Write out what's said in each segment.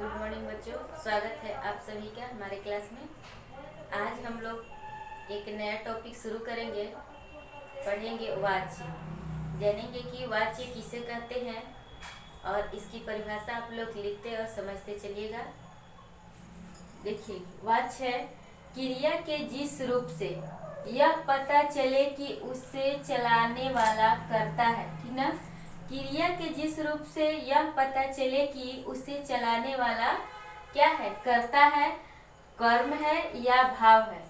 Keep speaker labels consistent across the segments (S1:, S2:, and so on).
S1: Good morning बच्चों, स्वागत है आप सभी का हमारे क्लास में। आज हम लोग एक नया टॉपिक शुरू करेंगे। पढ़ेंगे वाच्य, जानेंगे कि वाच्य किसे कहते हैं और इसकी परिभाषा आप लोग लिखते और समझते चलिएगा। देखिए, वाच्य है क्रिया के जिस रूप से यह पता चले कि उसे चलाने वाला करता है, ठीक ना। क्रिया के जिस रूप से यह पता चले कि उसे चलाने वाला क्या है, करता है, कर्म है या भाव है,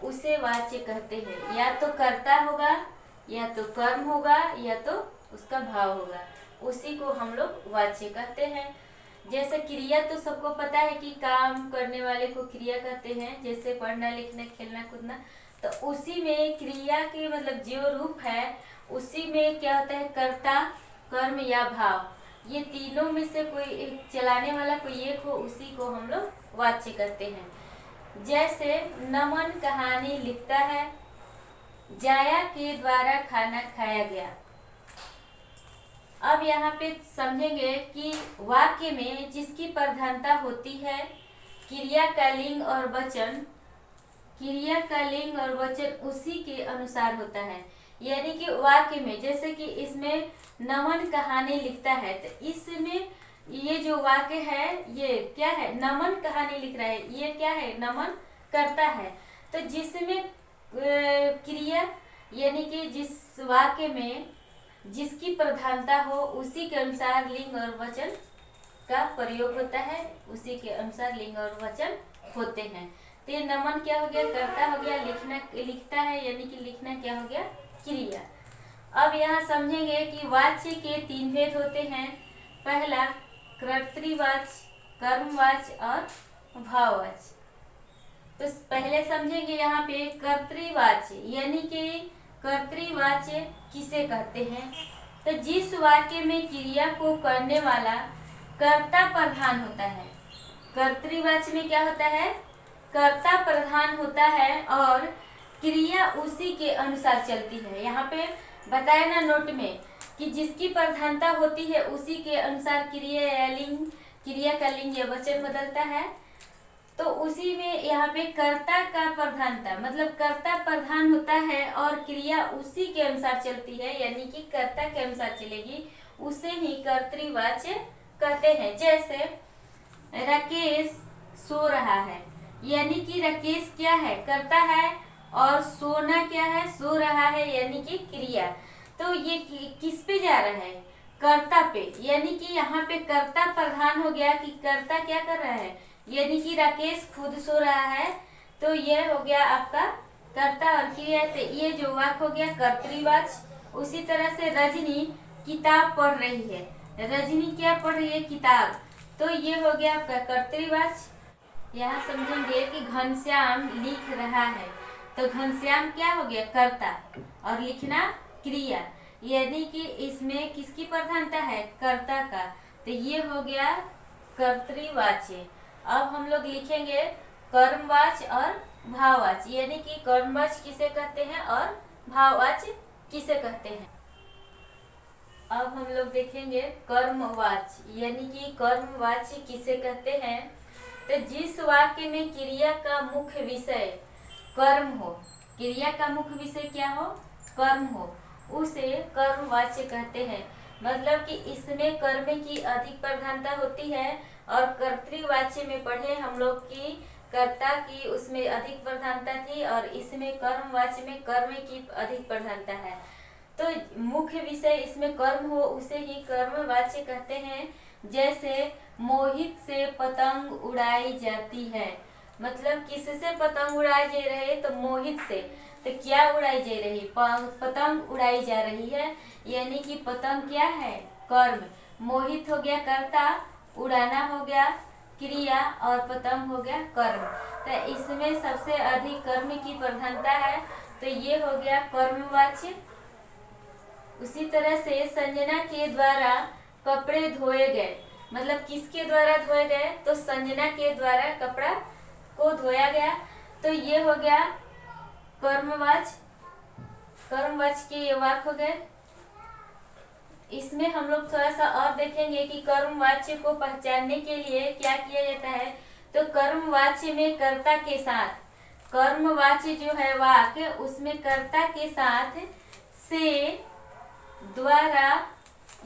S1: उसे वाच्य कहते हैं। या तो कर्ता होगा, या तो कर्म होगा, या तो उसका भाव होगा, उसी को हम लोग वाच्य कहते हैं। जैसे क्रिया तो सबको पता है कि काम करने वाले को क्रिया कहते हैं, जैसे पढ़ना लिखना खेलना कूदना। तो उसी में क्रिया के मतलब जो रूप है उसी में क्या होता है, कर्ता, कर्म या भाव। ये तीनों में से कोई एक चलाने वाला कोई एक हो, उसी को हम लोग वाच्य कहते हैं। जैसे नमन कहानी लिखता है, जाया के द्वारा खाना खाया गया। अब यहाँ पे समझेंगे कि वाक्य में जिसकी प्रधानता होती है क्रिया का लिंग और वचन, क्रिया का लिंग और वचन उसी के अनुसार होता है। यानी कि वाक्य में जैसे कि इसमें नमन कहानी लिखता है, तो इसमें ये जो वाक्य है ये क्या है, नमन कहानी लिख रहा है, ये क्या है, नमन करता है। तो जिसमें क्रिया यानी कि जिस वाक्य में जिसकी प्रधानता हो उसी के अनुसार लिंग और वचन का प्रयोग होता है, उसी के अनुसार लिंग और वचन होते हैं। तो ये नमन क्या हो गया, कर्ता हो गया, लिखना लिखता है यानी कि लिखना क्या हो गया, क्रिया। अब यहाँ समझेंगे कि वाच्य के तीन भेद होते हैं। पहला कर्तृवाच्य, कर्मवाच्य और भाववाच्य। तो पहले समझेंगे यहाँ पे कर्तृवाच्य, यानी कि कर्तृवाच्य किसे कहते हैं। तो जिस वाक्य में क्रिया को करने वाला कर्ता प्रधान होता है, कर्तृवाच्य में क्या होता है, कर्ता प्रधान होता है और क्रिया उसी के अनुसार चलती है। यहाँ पे बताया ना नोट में कि जिसकी प्रधानता होती है उसी के अनुसार क्रिया या लिंग, क्रिया का लिंग या वचन बदलता है। तो उसी में यहाँ पे कर्ता का प्रधानता मतलब कर्ता प्रधान होता है और क्रिया उसी के अनुसार चलती है, यानी कि कर्ता के अनुसार चलेगी, उसे ही कर्तृवाच्य कहते हैं। जैसे राकेश सो रहा है, यानी कि राकेश क्या है, कर्ता है, और सोना क्या है, सो रहा है, यानी कि क्रिया। तो ये किस पे जा रहा है, कर्ता पे, यानी कि यहाँ पे कर्ता प्रधान हो गया कि कर्ता क्या कर रहा है, यानी कि राकेश खुद सो रहा है। तो ये हो गया आपका कर्ता और क्रिया। तो ये जो वाक्य हो गया कर्तृवाच्य। उसी तरह से रजनी किताब पढ़ रही है, रजनी क्या पढ़ रही है, किताब। तो ये हो गया आपका कर्तृवाच्य। यहाँ समझेंगे कि घनश्याम लिख रहा है, तो घनश्याम क्या हो गया, कर्ता, और लिखना क्रिया, यानी कि इसमें किसकी प्रधानता है, कर्ता का। तो ये हो गया कर्तृवाच्य। अब हम लोग लिखेंगे कर्मवाच्य और भाववाच्य, यानी कि कर्मवाच्य किसे कहते हैं और भाववाच्य किसे कहते हैं। अब हम लोग देखेंगे कर्मवाच्य, यानी कि कर्मवाच्य किसे कहते हैं। तो जिस वाक्य में क्रिया का मुख्य विषय कर्म हो, क्रिया का मुख्य विषय क्या हो, कर्म हो, उसे कर्मवाच्य कहते हैं। मतलब कि इसमें कर्म की अधिक प्रधानता होती है, और कर्तृवाच्य में पढ़े हम लोग की कर्ता की उसमें अधिक प्रधानता थी, और इसमें कर्मवाच्य में कर्म की अधिक प्रधानता है। तो मुख्य विषय इसमें कर्म हो उसे ही कर्मवाच्य कहते हैं। जैसे मोहित से पतंग उड़ाई जाती है, मतलब किससे पतंग उड़ाई जा रही है, तो मोहित से। तो क्या उड़ाई जा रही है, पतंग उड़ाई जा रही है, यानी कि पतंग क्या है, कर्म। मोहित हो गया कर्ता, उड़ाना हो गया क्रिया, और पतंग हो गया कर्म। तो इसमें सबसे अधिक कर्म की प्रधानता है, तो ये हो गया कर्मवाच्य। उसी तरह से संजना के द्वारा कपड़े धोए गए, मतलब किसके द्वारा धोए गए, तो संजना के द्वारा कपड़ा को धोया गया। तो ये हो गया कर्मवाच्य, कर्मवाच्य के ये वाक्य हो गए। इसमें हम लोग थोड़ा सा और देखेंगे कि कर्मवाच्य को पहचानने के लिए क्या किया जाता है। तो कर्मवाच्य में कर्ता के साथ, कर्मवाच्य जो है वाक्य, उसमें कर्ता के साथ से, द्वारा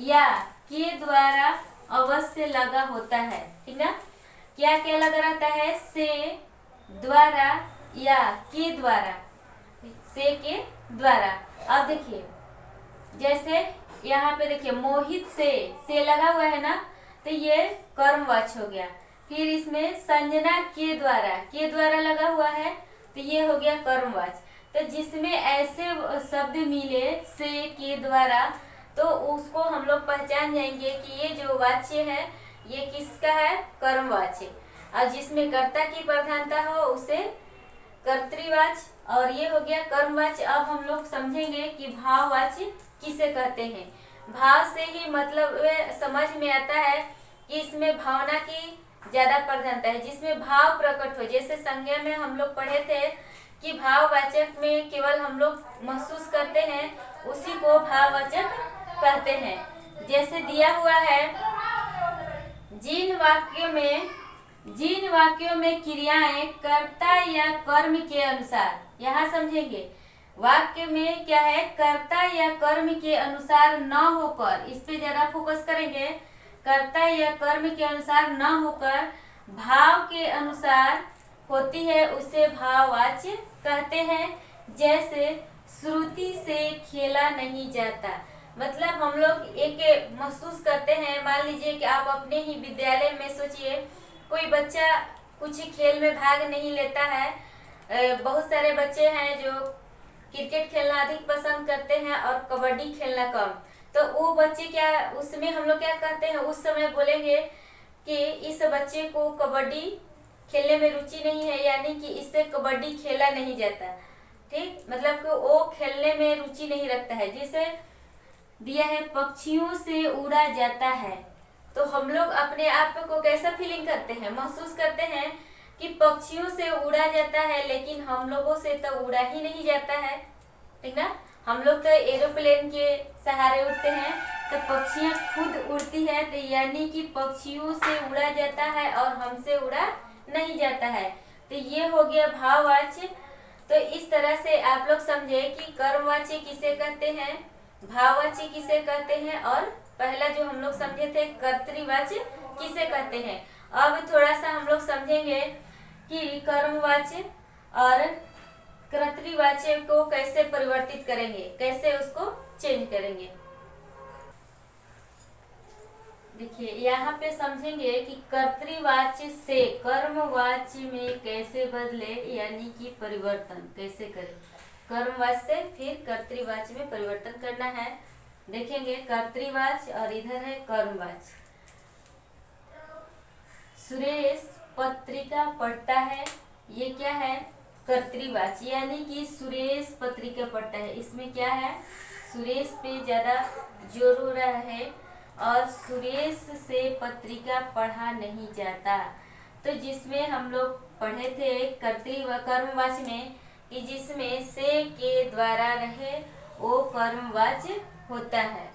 S1: या के द्वारा अवश्य लगा होता है। ठीक ना, क्या क्या लगा रहता है? से, द्वारा या के द्वारा, से के द्वारा। अब देखिए जैसे यहाँ पे देखिए मोहित से लगा हुआ है ना, तो ये कर्मवाच्य हो गया। फिर इसमें संजना के द्वारा लगा हुआ है, तो ये हो गया कर्मवाच्य। तो जिसमें ऐसे शब्द मिले से के द्वारा, तो उसको हम लोग पहचान जाएंगे कि ये जो वाच्य है ये किसका है? कर्मवाच्य। और जिसमें कर्ता की प्रधानता हो उसे कर्तृवाच्य, और ये हो गया कर्मवाच्य। अब हम लोग समझेंगे कि भाववाच्य किसे कहते हैं। भाव से ही मतलब समझ में आता है कि इसमें भावना की ज्यादा प्रधानता है, जिसमें भाव प्रकट हो। जैसे संज्ञा में हम लोग पढ़े थे कि भाववाचक में केवल हम लोग महसूस करते हैं, उसी को भाववाचक कहते हैं। जैसे दिया हुआ है, जिन वाक्यों में क्रियाएं कर्ता या कर्म के अनुसार, यहाँ समझेंगे वाक्य में क्या है? कर्ता या कर्म के अनुसार न होकर, इस पे ज्यादा फोकस करेंगे। कर्ता या कर्म के अनुसार न होकर भाव के अनुसार होती है, उसे भाववाच्य कहते हैं। जैसे श्रुति से खेला नहीं जाता, मतलब हम लोग एक महसूस करते हैं। मान लीजिए कि आप अपने ही विद्यालय में सोचिए, कोई बच्चा कुछ खेल में भाग नहीं लेता है। बहुत सारे बच्चे हैं जो क्रिकेट खेलना अधिक पसंद करते हैं और कबड्डी खेलना कम। तो वो बच्चे क्या, उसमें हम लोग क्या कहते हैं? उस समय बोलेंगे कि इस बच्चे को कबड्डी खेलने में रुचि नहीं है, यानी कि इससे कबड्डी खेला नहीं जाता। ठीक, मतलब कि वो खेलने में रुचि नहीं रखता है। जैसे दिया है पक्षियों से उड़ा जाता है, तो हम लोग अपने आप को कैसा फीलिंग करते हैं? महसूस करते हैं कि पक्षियों से उड़ा जाता है, लेकिन हम लोगों से तो उड़ा ही नहीं जाता है। ठीक ना, हम लोग तो एरोप्लेन के सहारे उड़ते हैं, तो पक्षियां खुद उड़ती है, तो यानी कि पक्षियों से उड़ा जाता है और हमसे उड़ा नहीं जाता है। तो ये हो गया भाववाच्य। तो इस तरह से आप लोग समझे कि कर्मवाच्य किसे कहते हैं, भाववाच्य किसे कहते हैं, और पहला जो हम लोग समझे थे कर्तृवाच्य किसे कहते हैं। अब थोड़ा सा हम लोग समझेंगे कि कर्मवाच्य और कर्तृवाच्य को कैसे परिवर्तित करेंगे, कैसे उसको चेंज करेंगे। देखिए यहाँ पे समझेंगे कि कर्तृवाच्य से कर्मवाच्य में कैसे बदले, यानी कि परिवर्तन कैसे करें। कर्मवाच्य से फिर कर्तृवाच्य में परिवर्तन करना है। देखेंगे कर्तृवाच्य और इधर है कर्मवाच्य। सुरेश पत्रिका पढ़ता है, ये क्या है? कर्तृवाच्य, यानी कि सुरेश पत्रिका पढ़ता है। इसमें क्या है? सुरेश पे ज्यादा जोर हो रहा है, और सुरेश से पत्रिका पढ़ा नहीं जाता। तो जिसमें हम लोग पढ़े थे कर्मवाच्य में कि जिसमें से के द्वारा रहे वो कर्मवाच्य होता है।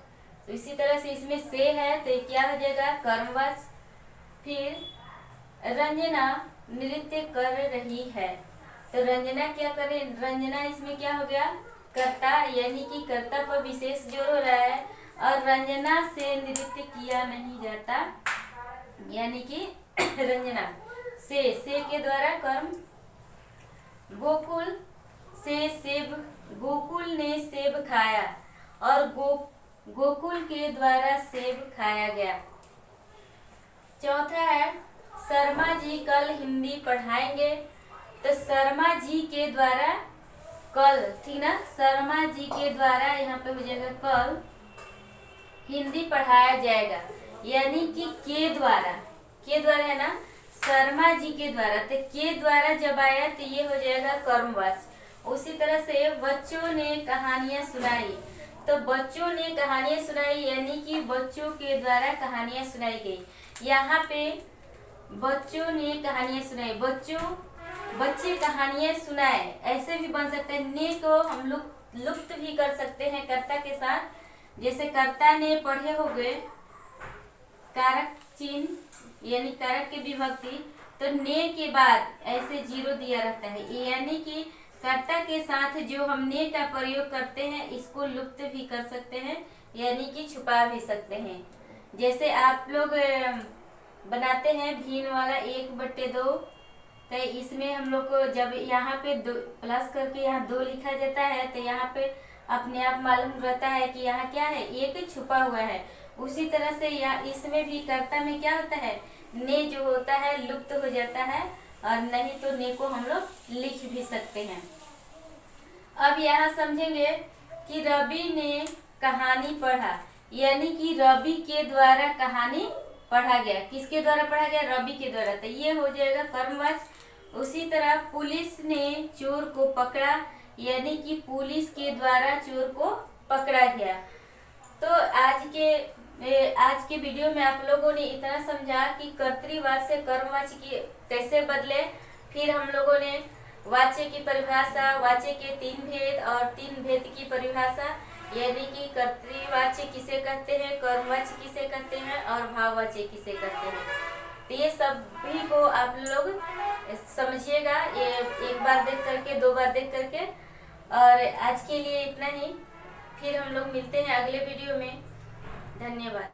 S1: तो इसी तरह से इसमें से है तो क्या हो जाएगा? कर्मवाच्य। फिर रंजना नृत्य कर रही है, तो रंजना क्या करे? रंजना इसमें क्या हो गया? कर्ता, यानी कि कर्ता पर विशेष जोर हो रहा है। और रंजना से नृत्य किया नहीं जाता, यानी कि रंजना से के द्वारा कर्म। गोकुल से सेब, गोकुल ने सेब खाया, और गोकुल के द्वारा सेब खाया गया। चौथा है शर्मा जी कल हिंदी पढ़ाएंगे, तो शर्मा जी के द्वारा कल, ठीक ना, शर्मा जी के द्वारा यहाँ पे हो जाएगा कल हिंदी पढ़ाया जाएगा, यानी कि के द्वारा है ना, शर्मा जी के द्वारा। तो के द्वारा जब आया तो ये हो जाएगा कर्मवाच्य। उसी तरह से बच्चों ने कहानियां सुनाई, तो बच्चों ने कहानियां सुनाई, यानी कि बच्चों के द्वारा कहानियां सुनाई गई। यहाँ पे बच्चों ने कहानियां सुनाई, बच्चे कहानियां सुनाए, ऐसे भी बन सकते हैं। ने को हम लोग लुप्त भी कर सकते हैं कर्ता के साथ, जैसे कर्ता ने पढ़े हो गए कारक चिन्ह यानी कारक की विभक्ति, तो ने के बाद ऐसे जीरो दिया रहता है, यानी कि कर्ता के साथ जो हम ने का प्रयोग करते हैं इसको लुप्त भी कर सकते हैं, यानी कि छुपा भी सकते हैं। जैसे आप लोग बनाते हैं भिन्न वाला 1/2, तो इसमें हम लोग को जब यहाँ पे दो प्लस करके यहाँ 2 लिखा जाता है तो यहाँ पे अपने आप मालूम रहता है कि यहाँ क्या है, एक छुपा हुआ है। उसी तरह से यहाँ इसमें भी कर्ता में क्या होता है, ने जो होता है लुप्त हो जाता है, और नहीं तो ने को हम लोग लिख भी सकते हैं। अब यहाँ समझेंगे कि रवि ने कहानी पढ़ा, यानी कि रवि के द्वारा कहानी पढ़ा गया। किसके द्वारा पढ़ा गया, रवि के द्वारा, तो ये हो जाएगा कर्मवाच्य। उसी तरह पुलिस ने चोर को पकड़ा, यानी कि पुलिस के द्वारा चोर को पकड़ा गया। तो आज के वीडियो में आप लोगों ने इतना समझा कि कर्तृवाच्य से कर्मवाच्य की कैसे बदले, फिर हम लोगों ने वाच्य की परिभाषा, वाच्य के 3 भेद और 3 भेद की परिभाषा, यानी कि कर्तृवाच्य किसे कहते हैं, कर्मवाच्य किसे कहते हैं और भाववाच्य किसे कहते हैं। तो ये सभी को आप लोग समझिएगा, ये एक बार देख करके, 2 बार देख करके। और आज के लिए इतना ही, फिर हम लोग मिलते हैं अगले वीडियो में। धन्यवाद।